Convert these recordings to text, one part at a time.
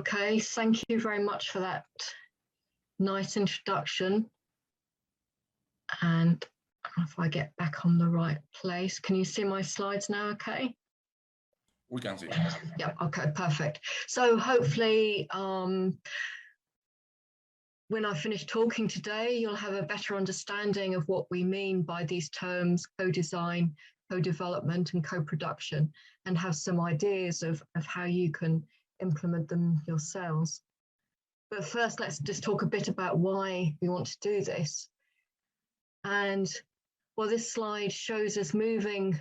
Okay, thank you very much for that nice introduction. And if I get back on the right place, can you see my slides now, okay? We can see. Yeah, okay, perfect. So hopefully when I finish talking today, you'll have a better understanding of what we mean by these terms, co-design, co-development and co-production, and have some ideas of how you can implement them yourselves. But first, let's just talk a bit about why we want to do this. And well, this slide shows us moving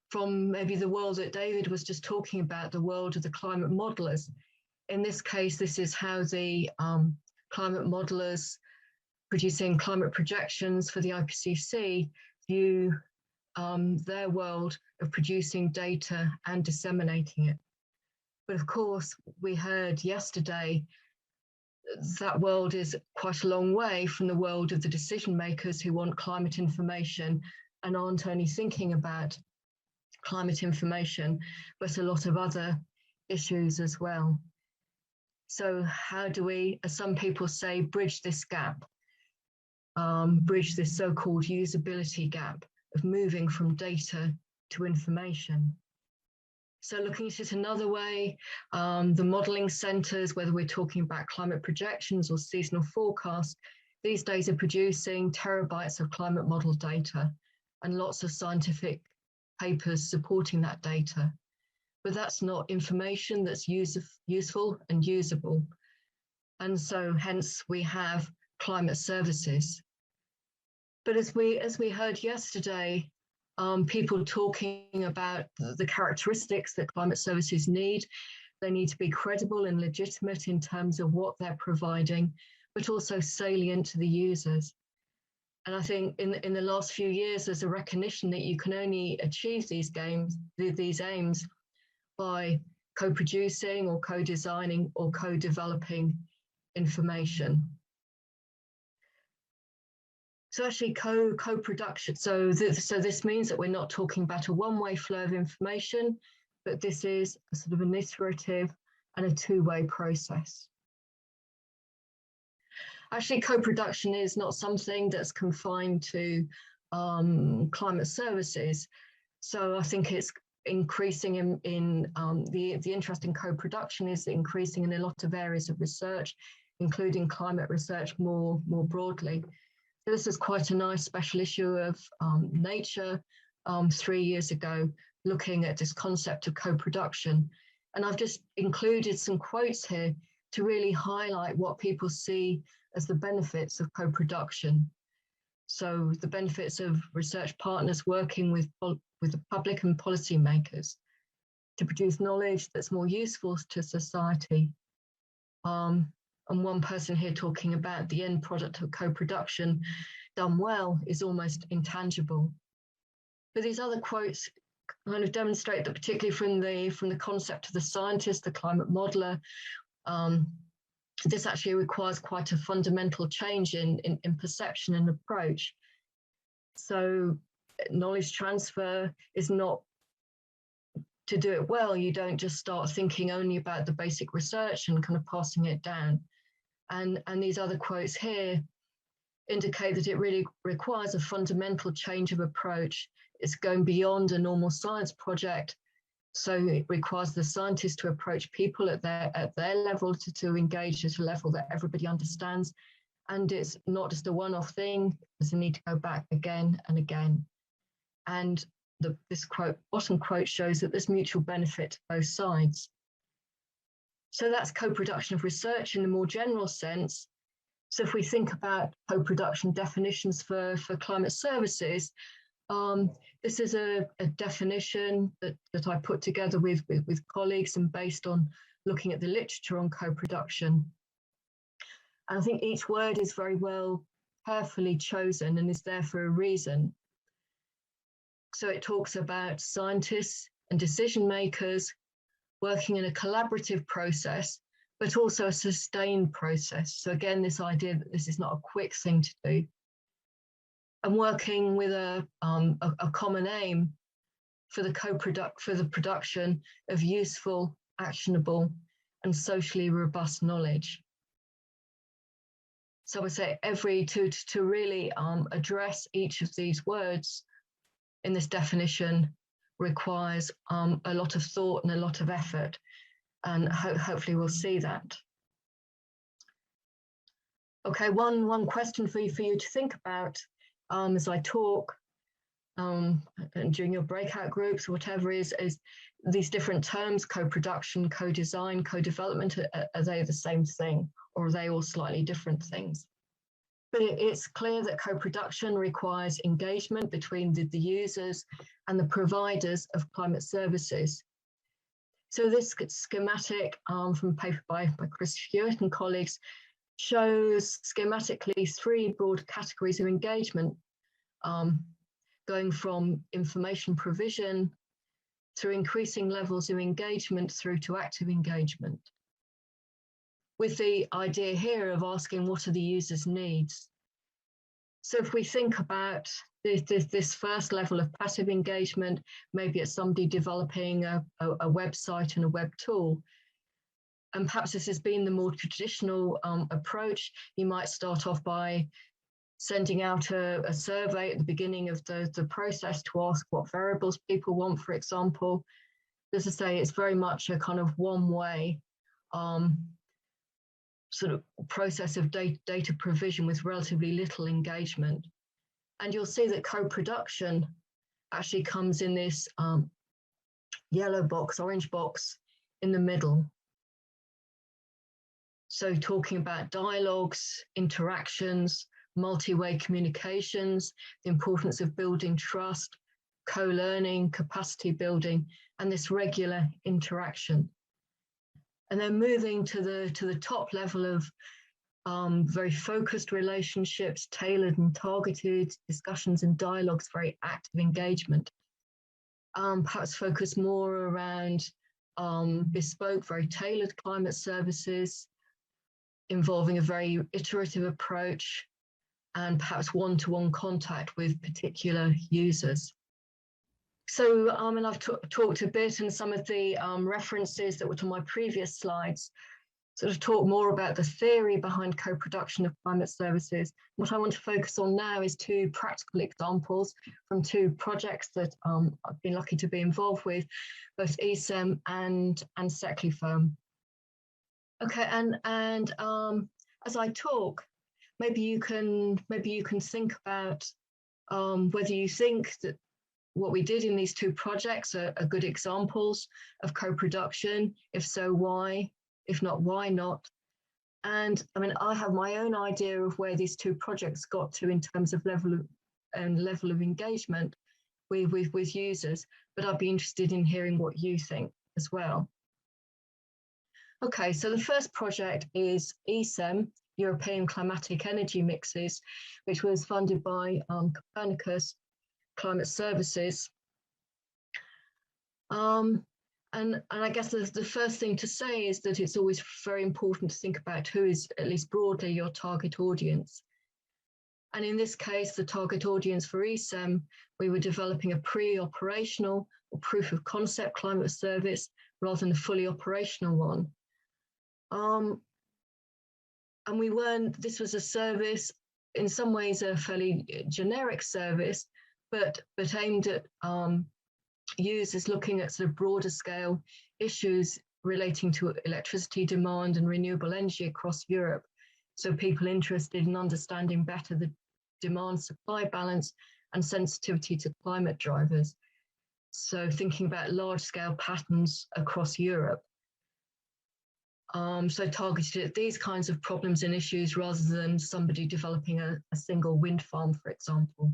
from maybe the world that David was just talking about, the world of the climate modelers. In this case, this is how the climate modelers producing climate projections for the IPCC view their world of producing data and disseminating it. But of course, we heard yesterday that world is quite a long way from the world of the decision makers who want climate information and aren't only thinking about climate information, but a lot of other issues as well. So how do we, as some people say, bridge this gap, bridge this so-called usability gap of moving from data to information? So looking at it another way, the modelling centres, whether we're talking about climate projections or seasonal forecasts, these days are producing terabytes of climate model data and lots of scientific papers supporting that data. But that's not information that's useful and usable. And so hence we have climate services. But as we heard yesterday, people talking about the characteristics that climate services need. They need to be credible and legitimate in terms of what they're providing, but also salient to the users. And I think in the last few years, there's a recognition that you can only achieve these aims by co-producing or co-designing or co-developing information. So actually co-production, so this means that we're not talking about a one-way flow of information, but this is a sort of an iterative and a two-way process. Actually, co-production is not something that's confined to climate services. So I think it's increasing the interest in co-production is increasing in a lot of areas of research, including climate research more broadly. This is quite a nice special issue of Nature 3 years ago, looking at this concept of co-production. And I've just included some quotes here to really highlight what people see as the benefits of co-production. So the benefits of research partners working with the public and policymakers to produce knowledge that's more useful to society. And one person here talking about the end product of co-production done well is almost intangible. But these other quotes kind of demonstrate that, particularly from the concept of the scientist, the climate modeler, this actually requires quite a fundamental change in perception and approach. So knowledge transfer is not, to do it well, you don't just start thinking only about the basic research and kind of passing it down. And these other quotes here indicate that it really requires a fundamental change of approach. It's going beyond a normal science project. So it requires the scientists to approach people at their level, to engage at a level that everybody understands. And it's not just a one-off thing, there's a need to go back again and again. And this bottom quote shows that there's mutual benefit to both sides. So that's co-production of research in the more general sense. So if we think about co-production definitions for climate services, this is a definition that I put together with colleagues and based on looking at the literature on co-production. And I think each word is very well carefully chosen and is there for a reason. So it talks about scientists and decision makers working in a collaborative process, but also a sustained process. So again, this idea that this is not a quick thing to do. And working with a common aim for the production of useful, actionable, and socially robust knowledge. So I would say to really address each of these words in this definition requires a lot of thought and a lot of effort, and hopefully we'll see that. Okay, one question for you to think about as I talk and during your breakout groups or whatever is these different terms: co-production, co-design, co-development. Are they the same thing, or are they all slightly different things? But it's clear that co-production requires engagement between the users and the providers of climate services. So this schematic from a paper by Chris Hewitt and colleagues shows schematically 3 broad categories of engagement, going from information provision through increasing levels of engagement through to active engagement, with the idea here of asking what are the user's needs. So if we think about this first level of passive engagement, maybe it's somebody developing a website and a web tool. And perhaps this has been the more traditional approach. You might start off by sending out a survey at the beginning of the process to ask what variables people want, for example. As I say, it's very much a kind of one-way sort of process of data provision with relatively little engagement. And you'll see that co-production actually comes in this yellow box, orange box in the middle. So talking about dialogues, interactions, multi-way communications, the importance of building trust, co-learning, capacity building, and this regular interaction. And then moving to the top level of very focused relationships, tailored and targeted discussions and dialogues, very active engagement. Perhaps focus more around bespoke, very tailored climate services, involving a very iterative approach, and perhaps one-to-one contact with particular users. So, and I've talked a bit, and some of the references that were to my previous slides sort of talk more about the theory behind co-production of climate services. What I want to focus on now is 2 practical examples from 2 projects that I've been lucky to be involved with, both ESEM and SECLI-FIRM. Okay, and as I talk, maybe you can think about whether you think that what we did in these 2 projects are good examples of co-production. If so, why? If not, why not? And I mean, I have my own idea of where these 2 projects got to in terms of level of engagement with users, but I'd be interested in hearing what you think as well. Okay, so the first project is ESEM, European Climatic Energy Mixes, which was funded by Copernicus Climate Services. And I guess the first thing to say is that it's always very important to think about who is, at least broadly, your target audience. And in this case, the target audience for ESEM, we were developing a pre-operational or proof of concept climate service rather than a fully operational one. And this was a service, in some ways a fairly generic service, but aimed at users looking at sort of broader scale issues relating to electricity demand and renewable energy across Europe. So people interested in understanding better the demand supply balance and sensitivity to climate drivers. So thinking about large scale patterns across Europe. So targeted at these kinds of problems and issues rather than somebody developing a single wind farm, for example.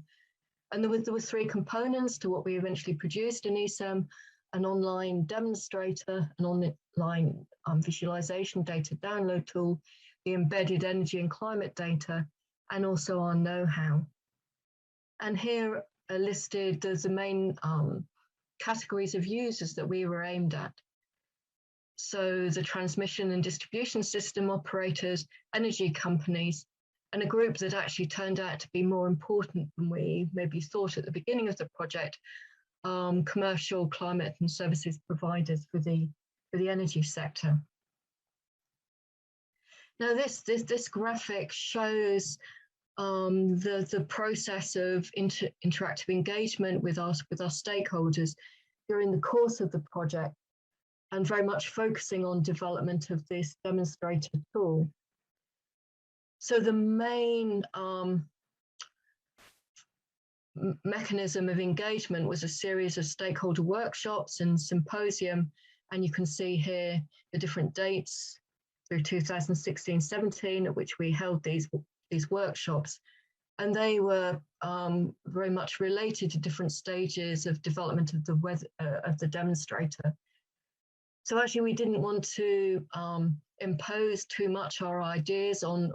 And there were 3 components to what we eventually produced in ESEM: an online demonstrator, an online visualization data download tool, the embedded energy and climate data, and also our know-how. And here are listed the main categories of users that we were aimed at. So the transmission and distribution system operators, energy companies, and a group that actually turned out to be more important than we maybe thought at the beginning of the project, commercial climate and services providers for the energy sector. Now this graphic shows the process of interactive engagement with our stakeholders during the course of the project, and very much focusing on development of this demonstrator tool. So the main mechanism of engagement was a series of stakeholder workshops and symposium, and you can see here the different dates through 2016-17 at which we held these workshops, and they were very much related to different stages of development of the demonstrator. So actually, we didn't want to impose too much our ideas on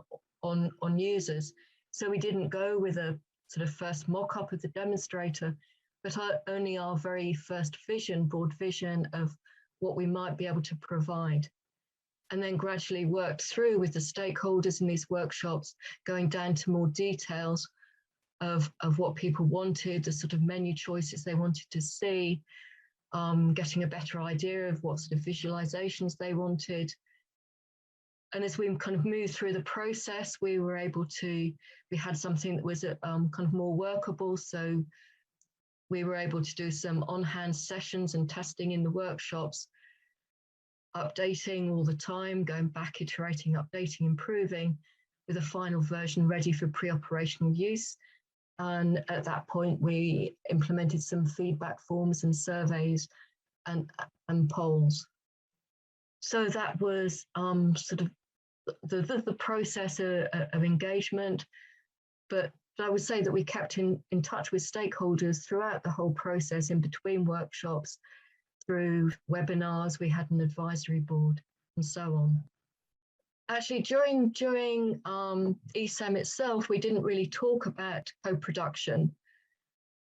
users, so we didn't go with a sort of first mock-up of the demonstrator, but only our very first vision, broad vision of what we might be able to provide, and then gradually worked through with the stakeholders in these workshops, going down to more details of what people wanted, the sort of menu choices they wanted to see, getting a better idea of what sort of visualizations they wanted. And as we kind of moved through the process, we had something that was kind of more workable. So we were able to do some on-hand sessions and testing in the workshops, updating all the time, going back, iterating, updating, improving, with a final version ready for pre-operational use. And at that point, we implemented some feedback forms and surveys and polls. So that was sort of the process of engagement. But I would say that we kept in touch with stakeholders throughout the whole process, in between workshops, through webinars, we had an advisory board, and so on. Actually, during ESEM itself, we didn't really talk about co-production,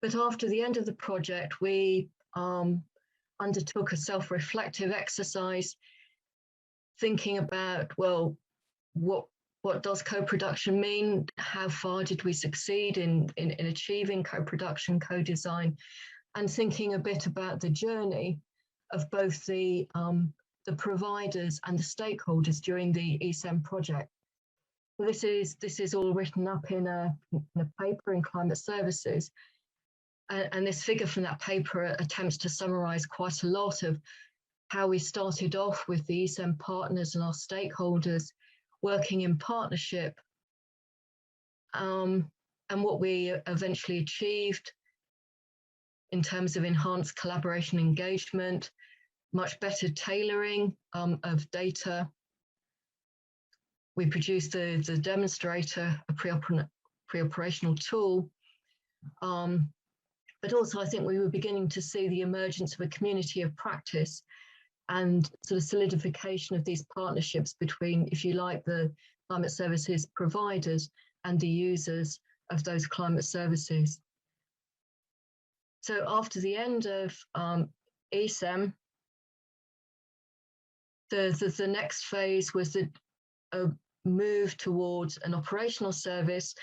but after the end of the project, we undertook a self-reflective exercise, thinking about, well, what does co-production mean? How far did we succeed in achieving co-production, co-design, and thinking a bit about the journey of both the providers and the stakeholders during the ESEM project. This is all written up in a paper in Climate Services, and this figure from that paper attempts to summarize quite a lot of how we started off with the ESEM partners and our stakeholders working in partnership, and what we eventually achieved in terms of enhanced collaboration engagement, much better tailoring of data. We produced the demonstrator, a pre-operational tool, but also I think we were beginning to see the emergence of a community of practice and sort of solidification of these partnerships between, if you like, the climate services providers and the users of those climate services. So after the end of ESEM, the next phase was a move towards an operational service,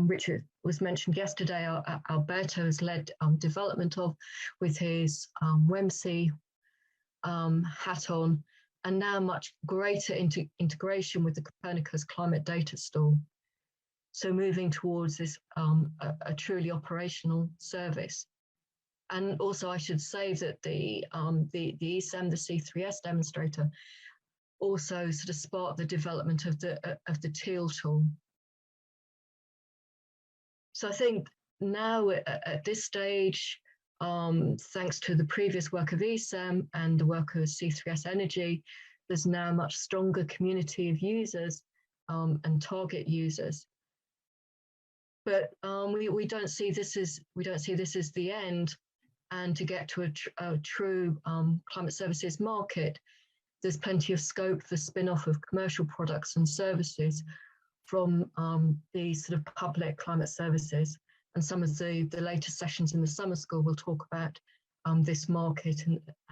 which was mentioned yesterday. Alberto has led development of, with his WEMC hat on, and now much greater integration with the Copernicus Climate Data Store. So moving towards this a truly operational service. And also, I should say that the ESEM, the C3S demonstrator, also sort of sparked the development of the TEAL tool. So I think now at this stage, thanks to the previous work of ESEM and the work of C3S Energy, there's now a much stronger community of users and target users. But we don't see this as the end. And to get to a true climate services market, there's plenty of scope for spin-off of commercial products and services from these sort of public climate services. And some of the later sessions in the summer school will talk about this market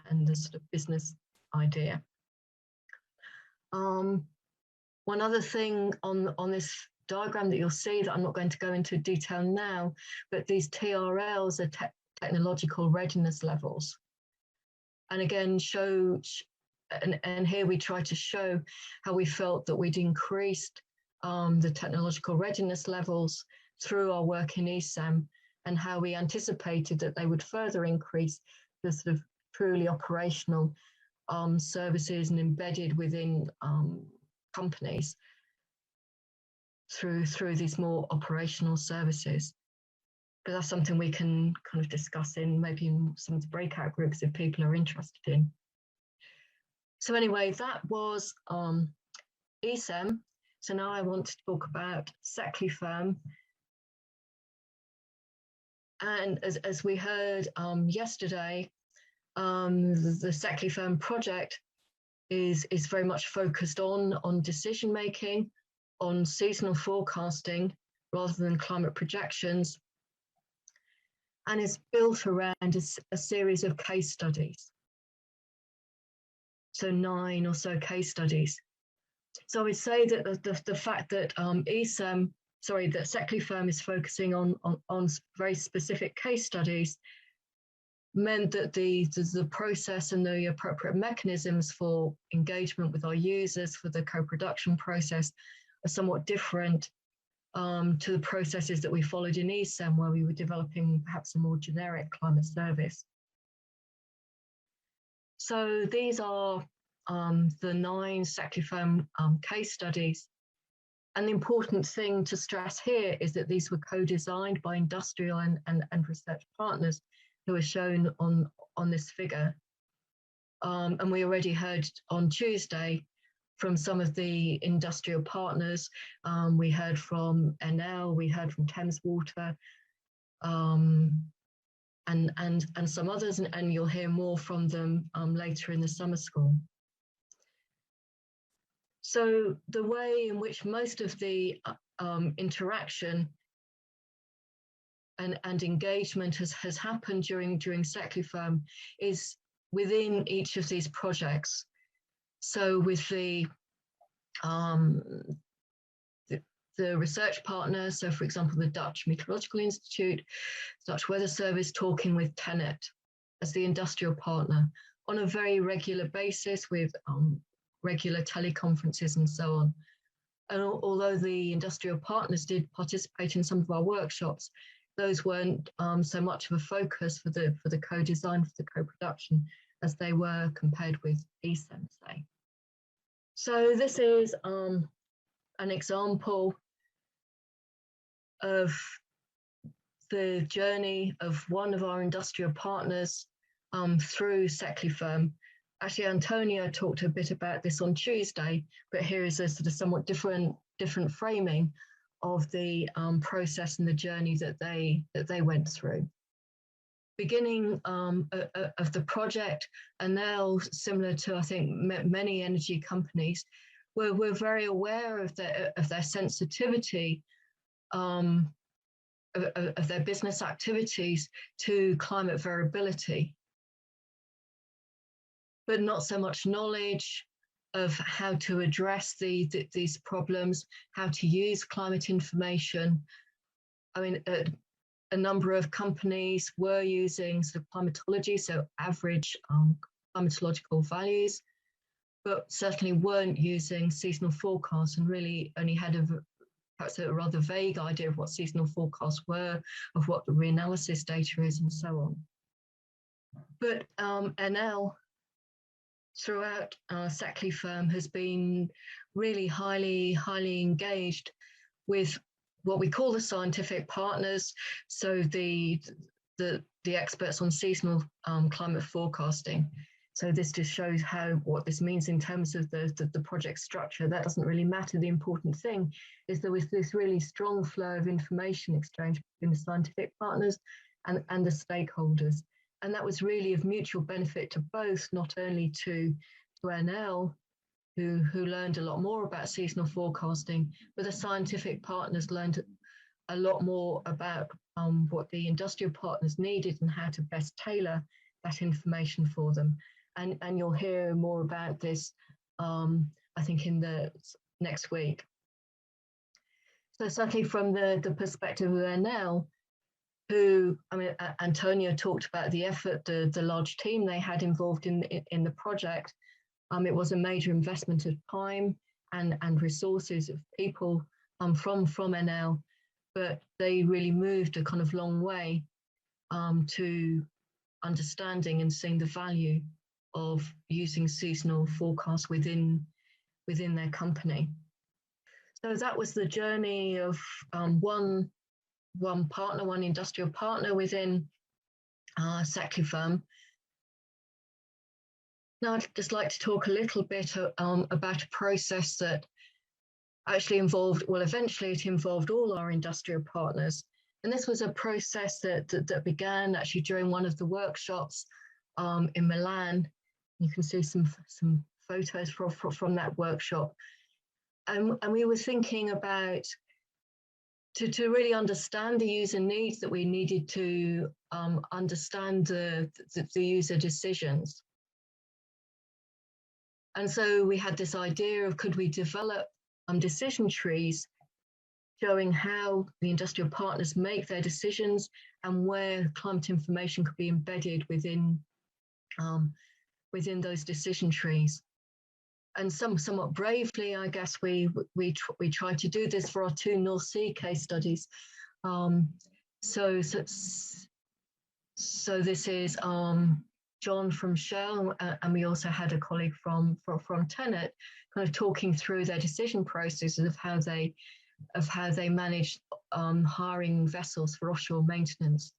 and the sort of business idea. One other thing on this diagram that you'll see that I'm not going to go into detail now, but these TRLs are technological readiness levels, and again show and here we try to show how we felt that we'd increased the technological readiness levels through our work in ESAM, and how we anticipated that they would further increase the sort of truly operational services and embedded within companies through these more operational services. But that's something we can kind of discuss in maybe in some of the breakout groups if people are interested in. So anyway, that was ESAM. So now I want to talk about SECLI-FIRM. And as we heard yesterday, the SECLI-FIRM project is very much focused on decision making, on seasonal forecasting rather than climate projections, and is built around a series of case studies. So 9 or so case studies. So I would say that the fact that that SECLI-FIRM is focusing on very specific case studies meant that the process and the appropriate mechanisms for engagement with our users for the co-production process are somewhat different to the processes that we followed in ESAM, where we were developing perhaps a more generic climate service. So these are the 9 SECLI-FIRM case studies. And the important thing to stress here is that these were co-designed by industrial and research partners who are shown on this figure. And we already heard on Tuesday from some of the industrial partners. We heard from Enel, we heard from Thames Water, and some others, and you'll hear more from them later in the summer school. So the way in which most of the interaction and engagement has happened during SECLI-FIRM is within each of these projects. So with the research partners, so for example, the Dutch Meteorological Institute, Dutch Weather Service, talking with TenneT as the industrial partner on a very regular basis with regular teleconferences and so on. And although the industrial partners did participate in some of our workshops, those weren't so much of a focus for the co-design, for the co-production, as they were compared with ESAM, say. So this is an example of the journey of one of our industrial partners through SECLI-FIRM. Actually, Antonio talked a bit about this on Tuesday, but here is a sort of somewhat different framing of the process and the journey that they went through. Beginning of the project, and now similar to, I think, many energy companies, we're very aware of their sensitivity of their business activities to climate variability, but not so much knowledge of how to address these problems, how to use climate information. I mean, a number of companies were using sort of climatology, so average climatological values, but certainly weren't using seasonal forecasts and really only had perhaps a rather vague idea of what seasonal forecasts were, of what the reanalysis data is, and so on. But Enel, throughout SECLI-FIRM, has been really highly engaged with what we call the scientific partners, so the experts on seasonal climate forecasting. So this just shows what this means in terms of the project structure. That doesn't really matter. The important thing is there was this really strong flow of information exchange between the scientific partners and the stakeholders. And that was really of mutual benefit to both, not only to Enel, who learned a lot more about seasonal forecasting, but the scientific partners learned a lot more about what the industrial partners needed and how to best tailor that information for them. And you'll hear more about this, I think, in the next week. So certainly from the perspective of Enel, who, I mean, Antonio talked about the effort, the large team they had involved in the project. It was a major investment of time and resources of people from NL, but they really moved a kind of long way to understanding and seeing the value of using seasonal forecasts within their company. So that was the journey of one partner, one industrial partner within SECLI-FIRM. Now I'd just like to talk a little bit about a process that actually involved, well, eventually it involved all our industrial partners. And this was a process that began actually during one of the workshops in Milan. You can see some photos from that workshop. And we were thinking about, to really understand the user needs, that we needed to understand the user decisions. And so we had this idea of, could we develop decision trees showing how the industrial partners make their decisions and where climate information could be embedded within those decision trees. And somewhat bravely, I guess, we tried to do this for our 2 North Sea case studies. So this is John from Shell, and we also had a colleague from Tenet, kind of talking through their decision processes of how they manage hiring vessels for offshore maintenance.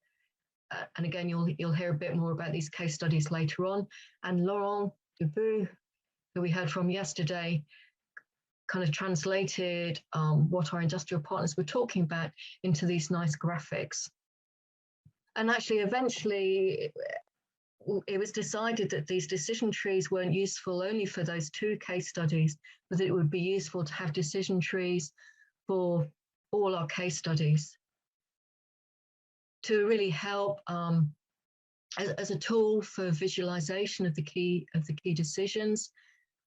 And again, you'll hear a bit more about these case studies later on. And Laurent Debout, who we heard from yesterday, kind of translated what our industrial partners were talking about into these nice graphics. And actually, eventually, it was decided that these decision trees weren't useful only for those 2 case studies, but that it would be useful to have decision trees for all our case studies to really help as a tool for visualization of the key decisions,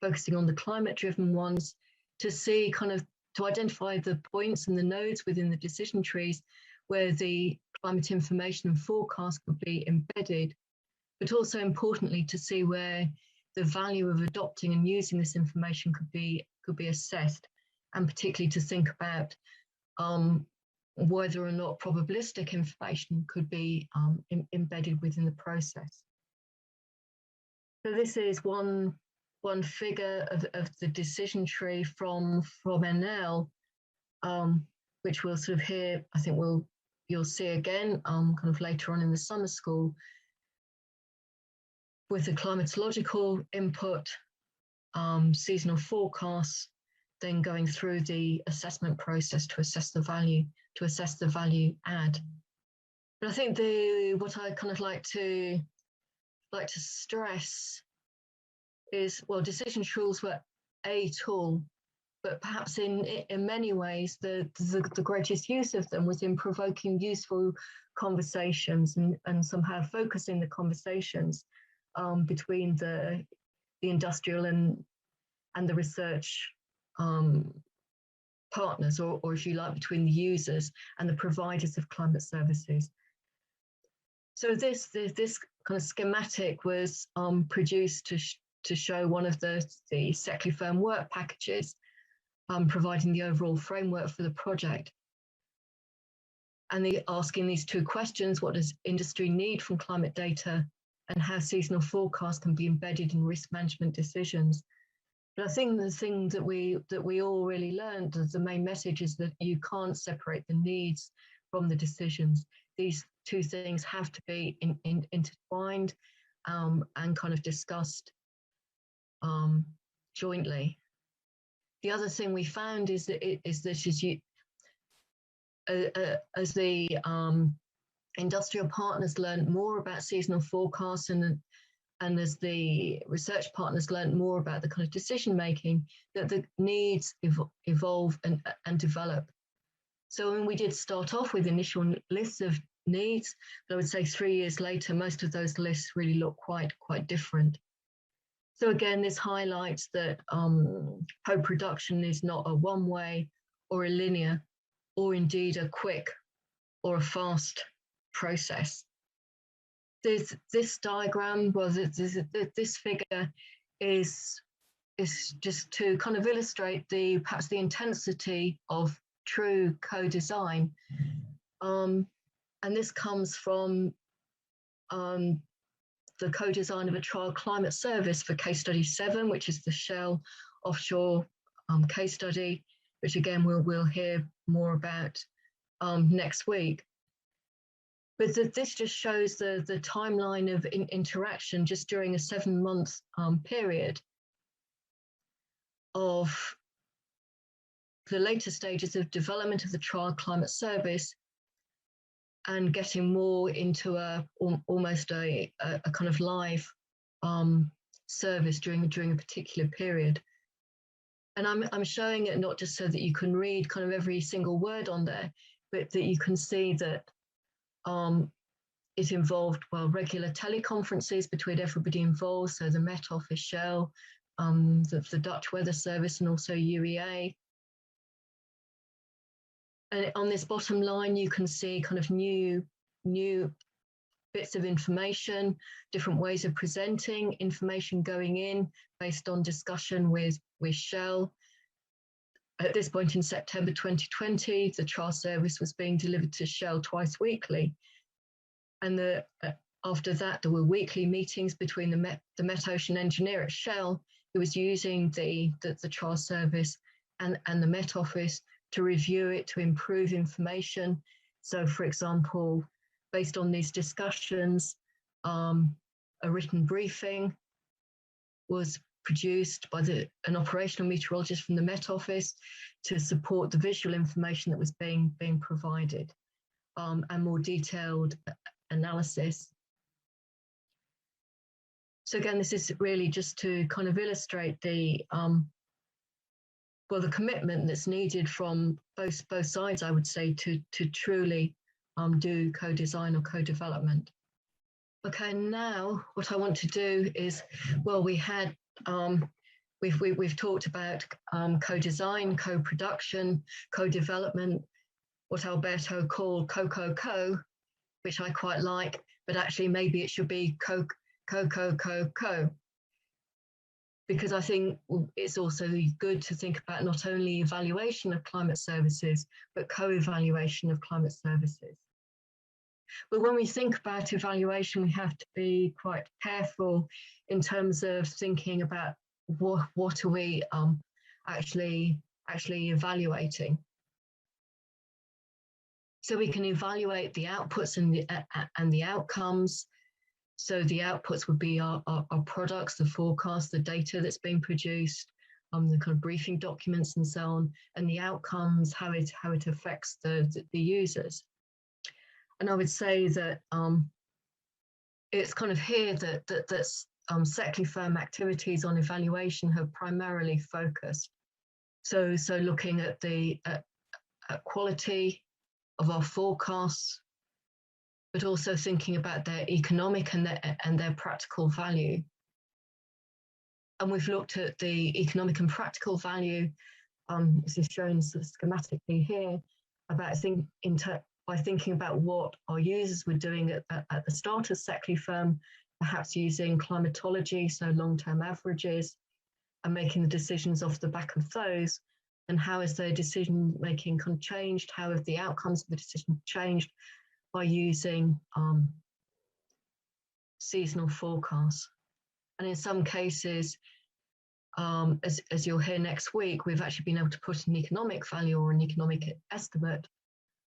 focusing on the climate-driven ones, to see to identify the points and the nodes within the decision trees where the climate information and forecast could be embedded, but also importantly to see where the value of adopting and using this information could be assessed, and particularly to think about whether or not probabilistic information could be embedded within the process. So this is one figure of the decision tree from NL, which we'll sort of hear, I think you'll see again kind of later on in the summer school, with the climatological input, seasonal forecasts, then going through the assessment process to assess the value add. But I think what I kind of like to stress is, well, decision tools were a tool, but perhaps in many ways the greatest use of them was in provoking useful conversations and somehow focusing the conversations between the industrial and the research partners, or if you like, between the users and the providers of climate services. So this kind of schematic was produced to show one of the SECLI-FIRM work packages, providing the overall framework for the project. And asking these 2 questions: what does industry need from climate data, and how seasonal forecasts can be embedded in risk management decisions. But I think the thing that we all really learned, the main message, is that you can't separate the needs from the decisions. These 2 things have to be intertwined and kind of discussed jointly. The other thing we found is that as the industrial partners learned more about seasonal forecasts and as the research partners learned more about the kind of decision making, that the needs evolve and develop. So when we did start off with initial lists of needs, but I would say 3 years later, most of those lists really look quite different. So again, this highlights that co-production is not a one-way or a linear, or indeed a quick or a fast process. This diagram, well, this figure is is just to kind of illustrate perhaps the intensity of true co-design. And this comes from the co-design of a trial climate service for case study 7, which is the Shell offshore case study, which again we'll hear more about next week. But this just shows the timeline of interaction just during a 7-month period of the later stages of development of the trial climate service and getting more into almost a kind of live service during a particular period. And I'm showing it not just so that you can read kind of every single word on there, but that you can see that it involved, well, regular teleconferences between everybody involved, so the Met Office, Shell, the Dutch Weather Service, and also UEA. And on this bottom line, you can see kind of new bits of information, different ways of presenting information going in based on discussion with Shell. At this point in September 2020, the trial service was being delivered to Shell twice weekly. And after that, there were weekly meetings between the Met Ocean engineer at Shell, who was using the trial service, and the Met Office to review it, to improve information. So, for example, based on these discussions, a written briefing was produced by an operational meteorologist from the Met Office to support the visual information that was being provided, and more detailed analysis. So again, this is really just to kind of illustrate the commitment that's needed from both sides, I would say, to truly do co-design or co-development. Okay, now what I want to do is, well, we've talked about co-design, co-production, co-development, what Alberto called co, which I quite like, but actually maybe it should be co. Because I think it's also good to think about not only evaluation of climate services, but co-evaluation of climate services. But when we think about evaluation, we have to be quite careful in terms of thinking about what are we actually evaluating. So we can evaluate the outputs and the outcomes. So the outputs would be our products, the forecast, the data that's being produced, the kind of briefing documents and so on, and the outcomes, how it affects the users. And I would say that it's kind of here that SECLI-FIRM activities on evaluation have primarily focused. So looking at the quality of our forecasts, but also thinking about their economic and their practical value. And we've looked at the economic and practical value, this is shown sort of schematically here, about by thinking about what our users were doing at the start of SECLI-FIRM, perhaps using climatology, so long-term averages, and making the decisions off the back of those, and how has their decision-making kind of changed, how have the outcomes of the decision changed by using seasonal forecasts. And in some cases, as you'll hear next week, we've actually been able to put an economic value or an economic estimate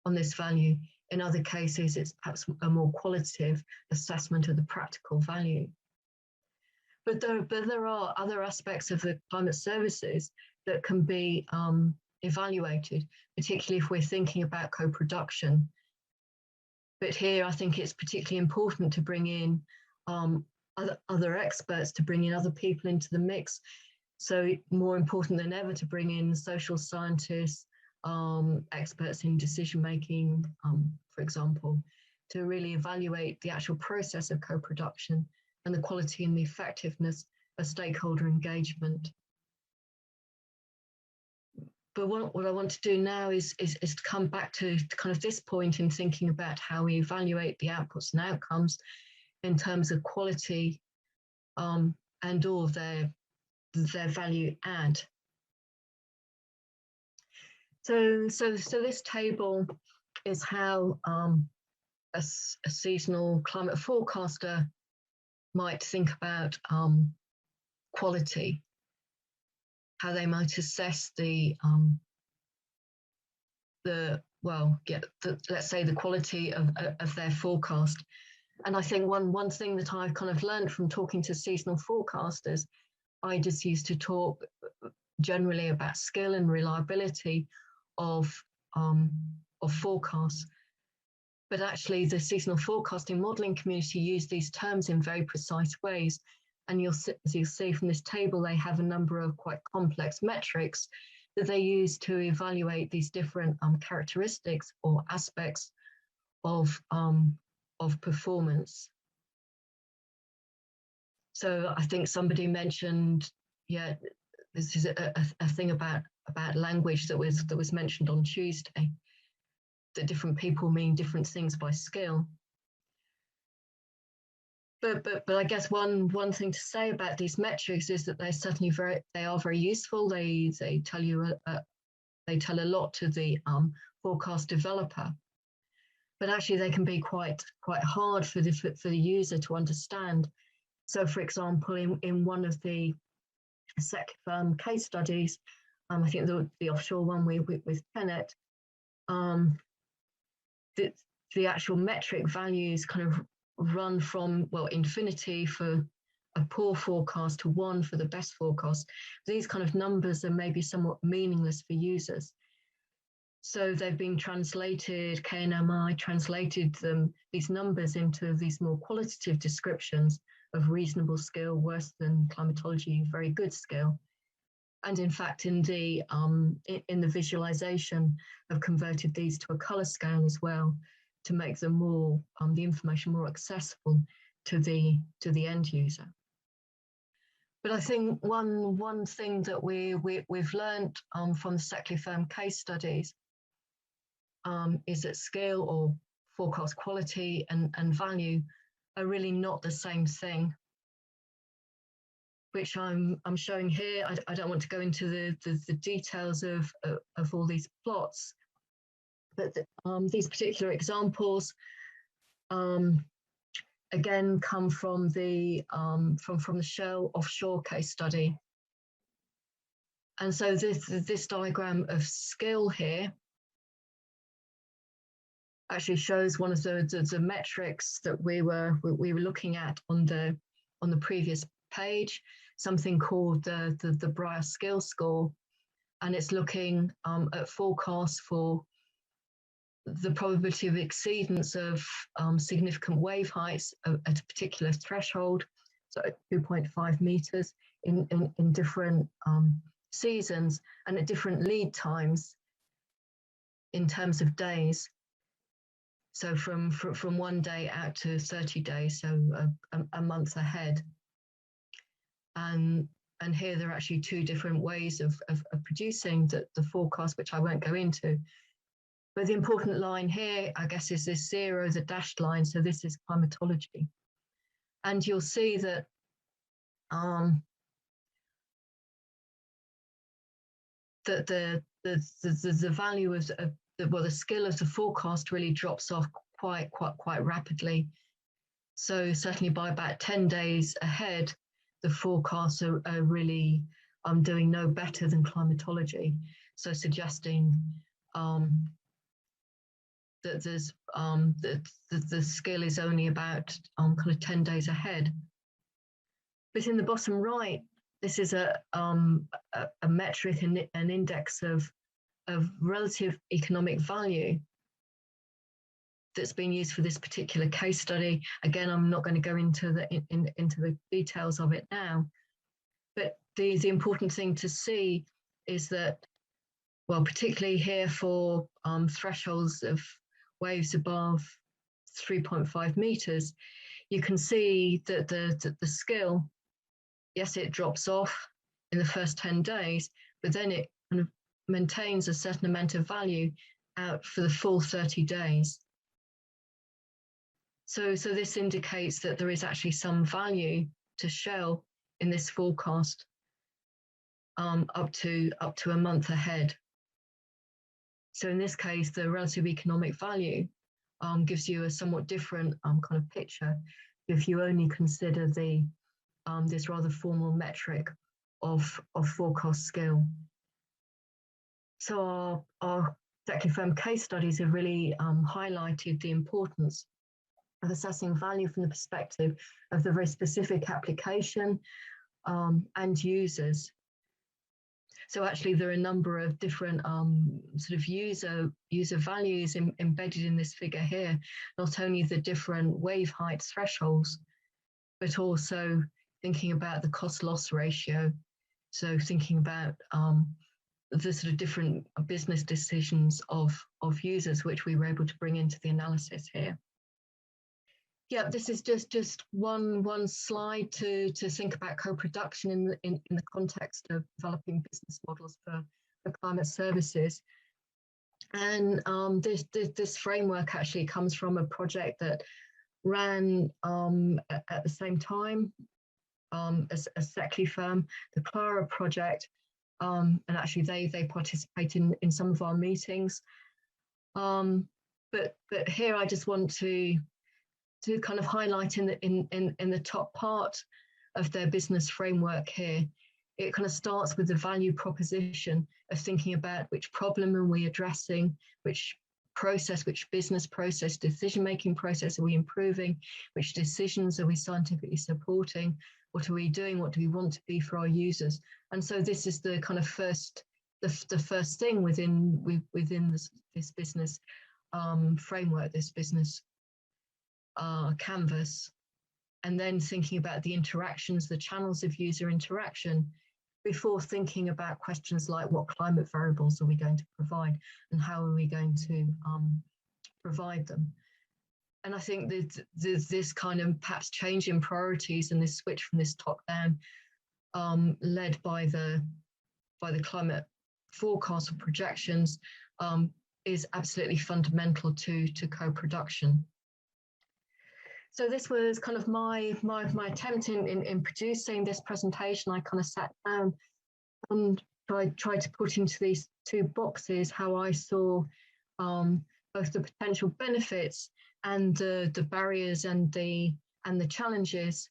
on this value. In other cases, it's perhaps a more qualitative assessment of the practical value. But there are other aspects of the climate services that can be evaluated, particularly if we're thinking about co-production. But here, I think it's particularly important to bring in other experts, to bring in other people into the mix. So more important than ever to bring in social scientists, experts in decision-making, for example, to really evaluate the actual process of co-production and the quality and the effectiveness of stakeholder engagement. But what I want to do now is to come back to kind of this point in thinking about how we evaluate the outputs and outcomes in terms of quality and all of their their value add. So this table is how a seasonal climate forecaster might think about quality, how they might assess let's say the quality of their forecast. And I think one thing that I've kind of learned from talking to seasonal forecasters, I just used to talk generally about skill and reliability of forecasts. But actually the seasonal forecasting modelling community use these terms in very precise ways. And as you'll see from this table, they have a number of quite complex metrics that they use to evaluate these different characteristics or aspects of performance. So I think somebody mentioned, yeah, this is a thing about language that was mentioned on Tuesday, that different people mean different things by skill. But I guess one thing to say about these metrics is that they're certainly very useful. They tell you they tell a lot to the forecast developer, but actually they can be quite hard for the user to understand. So, for example, in one of the SECLI-FIRM case studies, I think the offshore one with Tenet, the actual metric values kind of run from, well, infinity for a poor forecast to 1 for the best forecast. These kind of numbers are maybe somewhat meaningless for users. So they've been translated, KNMI translated these numbers into these more qualitative descriptions of reasonable skill, worse than climatology, very good skill. And in fact, in the visualization, I've converted these to a color scale as well to make them more the information more accessible to the end user. But I think one thing that we've learned from the SECLI-FIRM case studies is that scale or forecast quality and value are really not the same thing, which I'm showing here. I don't want to go into the details of all these plots, but these particular examples again come from the Shell offshore case study. And so this diagram of skill here actually shows one of the metrics that we were looking at on the previous page, something called the Breyer skill score, and it's looking at forecasts for the probability of exceedance of significant wave heights at a particular threshold, so at 2.5 meters in different seasons and at different lead times in terms of days. So from 1 day out to 30 days, so a month ahead. And here there are actually 2 different ways of producing the forecast, which I won't go into. But the important line here, I guess, is this 0, the dashed line. So this is climatology. And you'll see that that the value of the skill of the forecast really drops off quite rapidly. So certainly by about 10 days ahead, the forecasts are really doing no better than climatology. So suggesting that there's that the skill is only about kind of 10 days ahead. But in the bottom right, this is a metric and an index of relative economic value that's been used for this particular case study. Again, I'm not going to go into the details of it now, but the important thing to see is that, well, particularly here for thresholds of waves above 3.5 meters, you can see that the skill, yes, it drops off in the first 10 days, but then it kind of maintains a certain amount of value out for the full 30 days. So this indicates that there is actually some value to Shell in this forecast. up to a month ahead. So in this case, the relative economic value gives you a somewhat different kind of picture if you only consider the this rather formal metric of forecast skill. So our SECLI-FIRM case studies have really highlighted the importance of assessing value from the perspective of the very specific application and users. So actually, there are a number of different sort of user values embedded in this figure here, not only the different wave height thresholds, but also thinking about the cost-loss ratio. So thinking about the sort of different business decisions of users, which we were able to bring into the analysis here. Yeah, this is just one slide to think about co-production in the context of developing business models for climate services. And this framework actually comes from a project that ran at the same time as SECLI-FIRM, the Clara project, and actually they participate in some of our meetings. But here I just want to kind of highlight in the top part of their business framework here, it kind of starts with the value proposition of thinking about which problem are we addressing, which business process, decision-making process are we improving, which decisions are we scientifically supporting, what are we doing, what do we want to be for our users. And so this is the kind of the first thing within this business framework, this business canvas, and then thinking about the interactions, the channels of user interaction, before thinking about questions like what climate variables are we going to provide and how are we going to provide them. And I think that this kind of perhaps change in priorities and this switch from this top down, led by the climate forecast or projections, is absolutely fundamental to co-production. So this was kind of my attempt in producing this presentation. I kind of sat down and tried to put into these two boxes how I saw both the potential benefits and the barriers and the challenges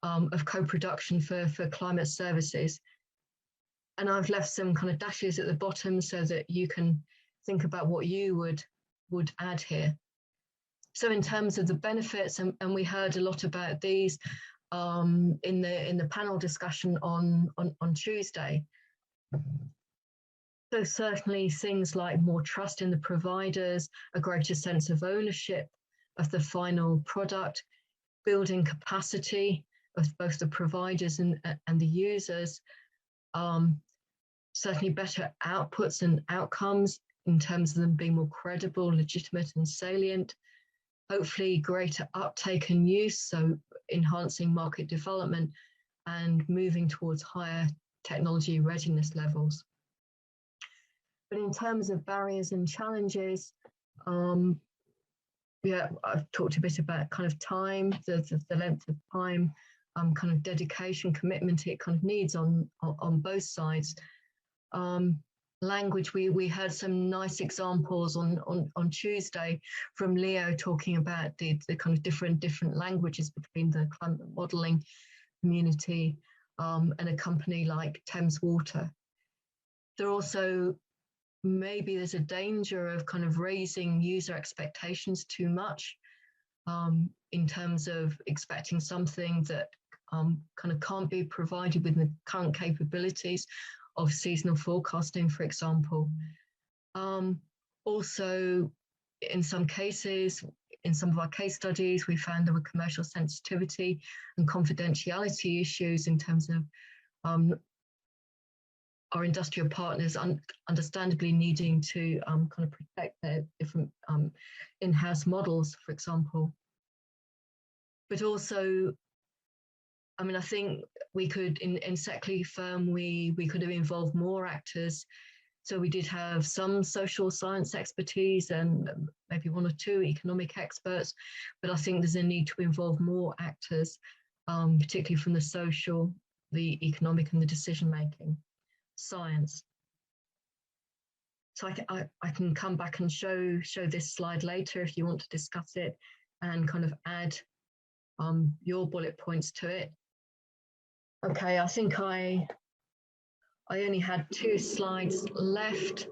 of co-production for climate services. And I've left some kind of dashes at the bottom so that you can think about what you would add here. So in terms of the benefits, and we heard a lot about these in the panel discussion on Tuesday. So certainly things like more trust in the providers, a greater sense of ownership of the final product, building capacity of both the providers and the users, certainly better outputs and outcomes in terms of them being more credible, legitimate and salient, hopefully greater uptake and use, so enhancing market development and moving towards higher technology readiness levels. But in terms of barriers and challenges, yeah, I've talked a bit about kind of time, the length of time, kind of dedication, commitment it kind of needs on both sides. Language, we heard some nice examples on Tuesday from Leo talking about the kind of different languages between the climate modelling community and a company like Thames Water. There also maybe there's a danger of kind of raising user expectations too much in terms of expecting something that kind of can't be provided with the current capabilities of seasonal forecasting, for example. Also, in some cases, in some of our case studies, we found there were commercial sensitivity and confidentiality issues in terms of our industrial partners understandably needing to kind of protect their different in-house models, for example. But also, I mean, I think we could, in SECLI-FIRM, we could have involved more actors. So we did have some social science expertise and maybe one or two economic experts, but I think there's a need to involve more actors, particularly from the social, the economic and the decision-making. science. So I can come back and show this slide later if you want to discuss it and kind of add your bullet points to it. Okay, I think I only had 2 slides left.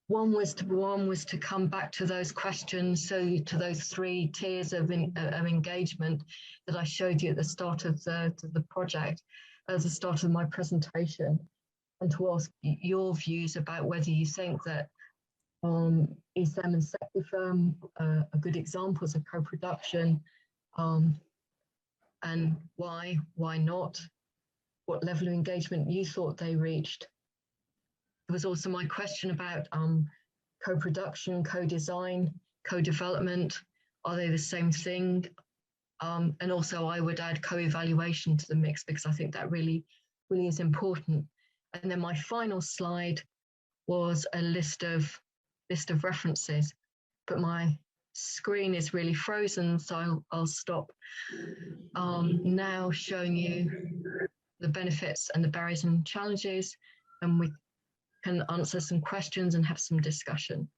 One was to come back to those questions, so to those 3 tiers of engagement that I showed you at the start of the project, at the start of my presentation, and to ask your views about whether you think that ESEM and SECLI-FIRM are good examples of co-production, and why not, what level of engagement you thought they reached. There was also my question about co-production, co-design, co-development. Are they the same thing? And also I would add co-evaluation to the mix, because I think that really is important. And then my final slide was a list of references, but my screen is really frozen, so I'll stop now showing you the benefits and the barriers and challenges, and we can answer some questions and have some discussion.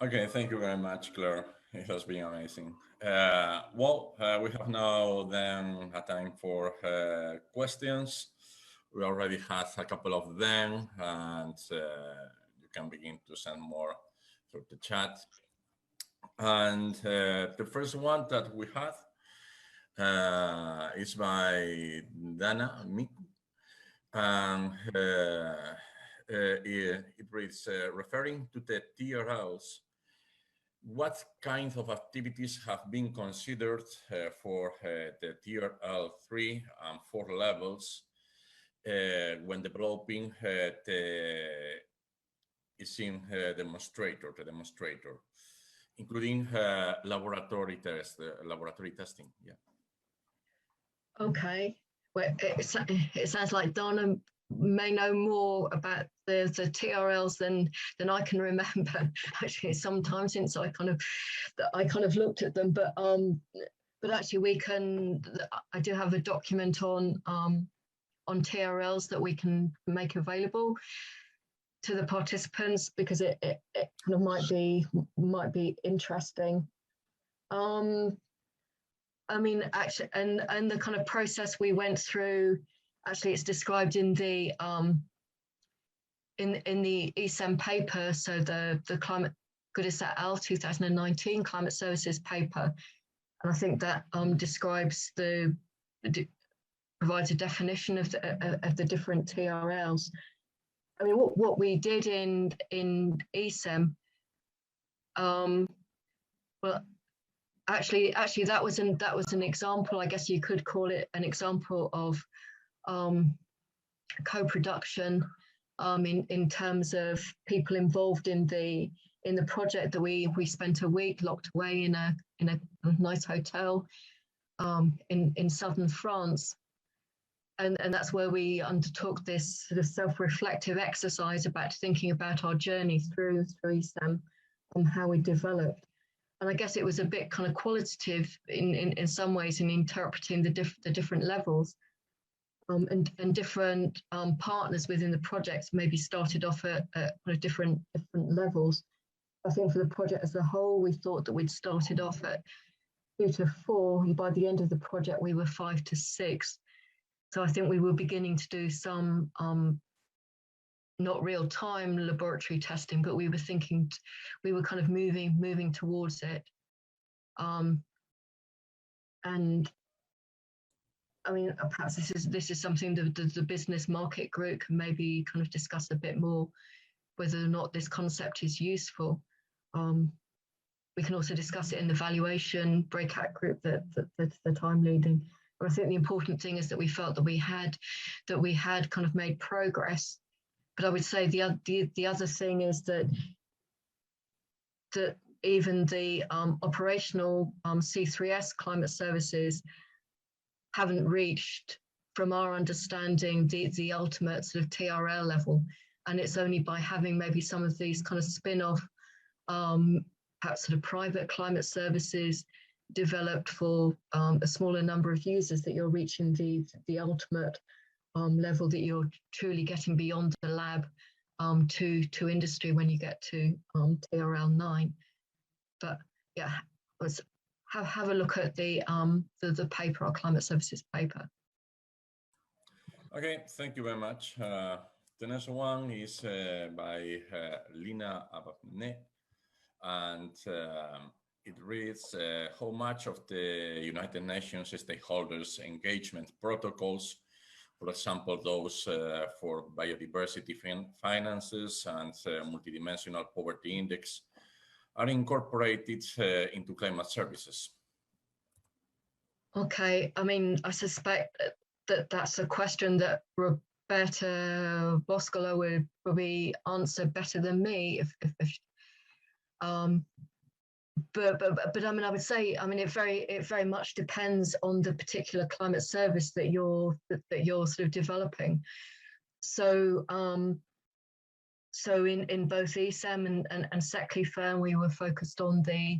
Okay, thank you very much, Claire. It has been amazing. We have now then a time for questions. We already had a couple of them, and you can begin to send more through the chat. And the first one that we have is by Dana Miku. It reads, referring to the TRLs, what kind of activities have been considered for the TRL 3 and 4 levels when developing the ESEM demonstrator, including laboratory testing? Yeah. Okay. Well, it sounds like Dana may know more about the TRLs than I can remember. Actually, it's some time since I kind of looked at them, but actually I do have a document on TRLs that we can make available to the participants, because it kind of might be interesting. I mean, actually, and the kind of process we went through, actually, it's described in the ESEM paper. So the Climate Goodis et al. 2019 Climate Services paper, and I think that describes provides a definition of the different TRLs. I mean, what we did in ESEM, well, actually that was an example. I guess you could call it an example of co-production in terms of people involved in the project. That we spent a week locked away in a nice hotel in southern France. And that's where we undertook this sort of self-reflective exercise about thinking about our journey through ESEM and how we developed. And I guess it was a bit kind of qualitative in some ways in interpreting the different levels, and different partners within the project maybe started off at different levels. I think for the project as a whole, we thought that we'd started off at 2 to 4. By the end of the project, we were 5 to 6. So I think we were beginning to do some not real-time laboratory testing, but we were kind of moving towards it. And I mean, perhaps this is something that the business market group can maybe kind of discuss a bit more, whether or not this concept is useful. We can also discuss it in the valuation breakout group that I'm leading. But I think the important thing is that we felt that we had kind of made progress. But I would say the other thing is that even the operational C3S climate services haven't reached, from our understanding, the ultimate sort of TRL level. And it's only by having maybe some of these kind of spin-off, perhaps sort of private climate services developed for a smaller number of users that you're reaching the ultimate level that you're truly getting beyond the lab to industry when you get to TRL 9. But yeah, have a look at the paper, our climate services paper. Okay, thank you very much. The next one is by Lina Ababne, and it reads, how much of the United Nations stakeholders engagement protocols, for example, those for biodiversity finances and multidimensional poverty index, are incorporated into climate services? Okay, I mean, I suspect that that's a question that Roberta Boscolo would probably answer better than me. But I mean, I would say, I mean, it very much depends on the particular climate service that you're sort of developing. So so in both ESEM and SECLI-FIRM, we were focused on the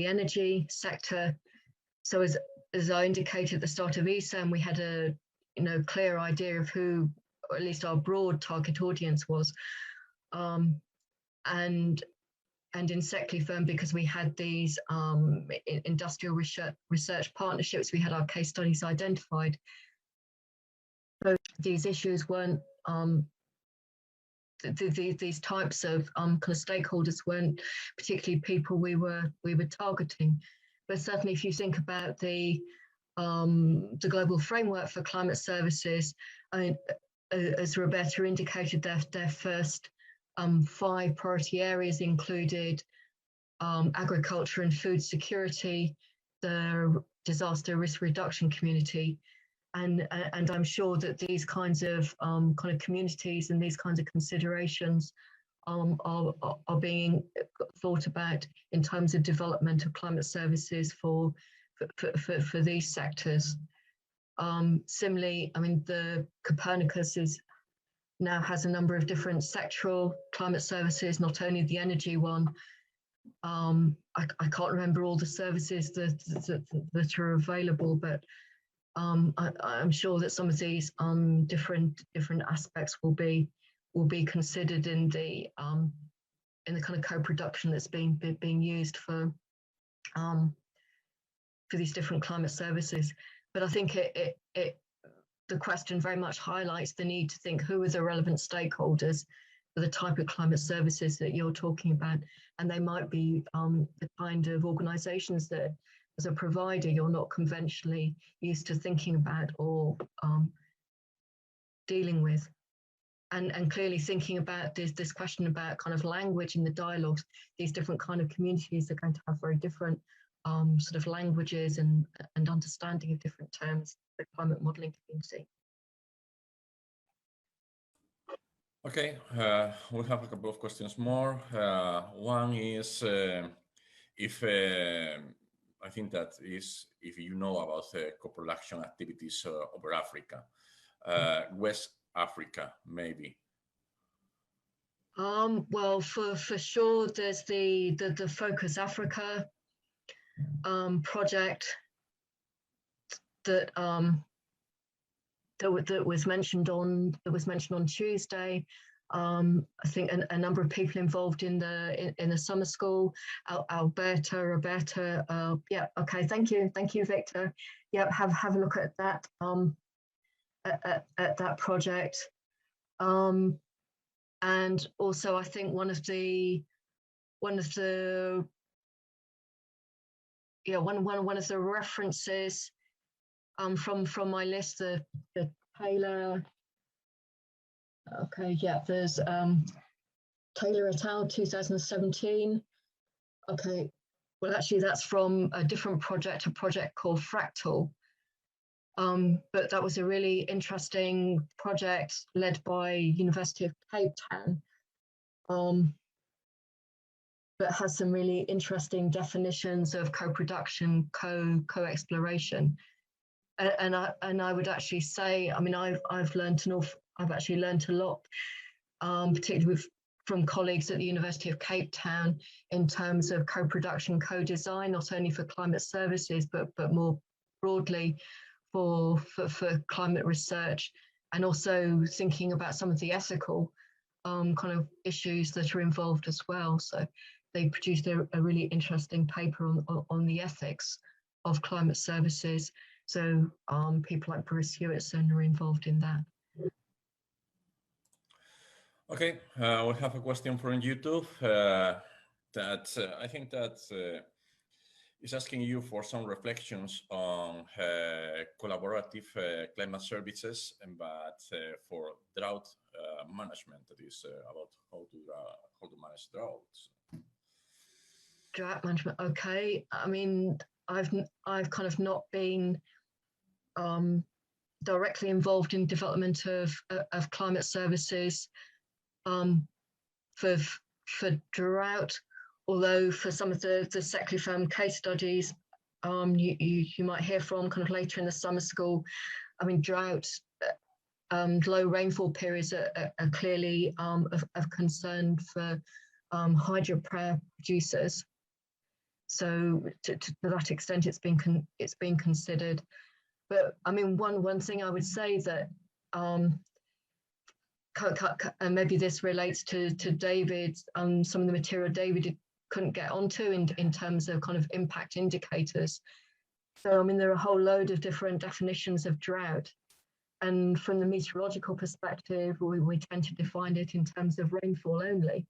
energy sector. So as I indicated at the start of ESEM, we had a clear idea of who, or at least our broad target audience was, and in SECLI-FIRM, because we had these industrial research partnerships, we had our case studies identified. So these issues weren't these types of kind of stakeholders weren't particularly people we were targeting. But certainly, if you think about the global framework for climate services, I mean, as Roberta indicated, their first 5 priority areas included agriculture and food security, the disaster risk reduction community, and I'm sure that these kinds of communities and these kinds of considerations are being thought about in terms of development of climate services for these sectors. Similarly, I mean, the Copernicus now has a number of different sectoral climate services, not only the energy one. I can't remember all the services that are available, but I'm sure that some of these different aspects will be considered in the kind of co-production that's being used for these different climate services. But I think the question very much highlights the need to think who are the relevant stakeholders for the type of climate services that you're talking about, and they might be the kind of organisations that, as a provider, you're not conventionally used to thinking about or dealing with. And clearly thinking about this question about kind of language in the dialogues, these different kind of communities are going to have very different sort of languages and understanding of different terms, the climate modelling community. Okay, we have a couple of questions more. One is if I think that is if you know about co-production activities over Africa, West Africa, maybe. Well, for sure, there's the Focus Africa project that was mentioned on Tuesday. I think a number of people involved in the summer school. Alberta, Roberta. Yeah. Okay. Thank you, Victor. Yep. Have a look at that. At that project. And also, I think one of the references from my list, the Taylor. Okay, yeah, there's Taylor et al. 2017. Okay, well, actually, that's from a different project, a project called Fractal. But that was a really interesting project led by University of Cape Town, that has some really interesting definitions of co-production, co-exploration. And I would actually say, I mean, I've actually learned a lot, particularly from colleagues at the University of Cape Town in terms of co-production, co-design, not only for climate services, but more broadly for climate research, and also thinking about some of the ethical kind of issues that are involved as well. So they produced a really interesting paper on the ethics of climate services. So people like Bruce Hewitson are involved in that. Okay, we have a question from YouTube that I think that is asking you for some reflections on collaborative climate services, but for drought management. That is about how to manage droughts. Drought management. Okay, I mean, I've kind of not been directly involved in development of climate services for drought, although for some of the SECLI-FIRM case studies you might hear from kind of later in the summer school, I mean, drought, low rainfall periods are clearly of concern for hydropower producers. So to that extent, it's been considered. But I mean, one thing I would say that, and maybe this relates to David, some of the material David couldn't get onto in terms of kind of impact indicators. So I mean, there are a whole load of different definitions of drought. And from the meteorological perspective, we tend to define it in terms of rainfall only.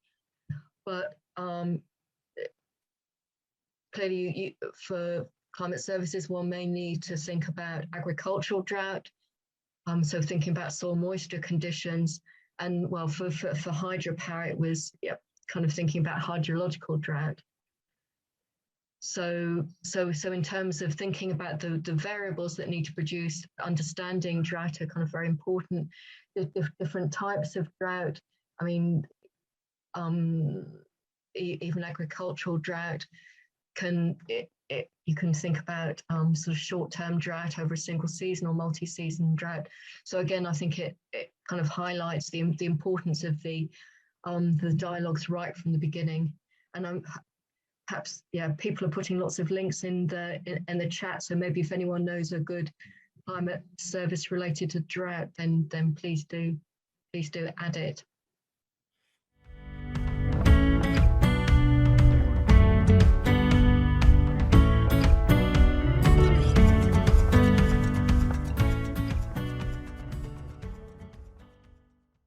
But clearly, for climate services, one may need to think about agricultural drought. So thinking about soil moisture conditions, and well, for hydropower, it was kind of thinking about hydrological drought. So in terms of thinking about the variables that need to produce understanding drought are kind of very important. The different types of drought. I mean, even agricultural drought you can think about sort of short-term drought over a single season or multi-season drought. So again, I think it kind of highlights the importance of the dialogues right from the beginning. And perhaps people are putting lots of links in the chat. So maybe if anyone knows a good climate service related to drought, then please do add it.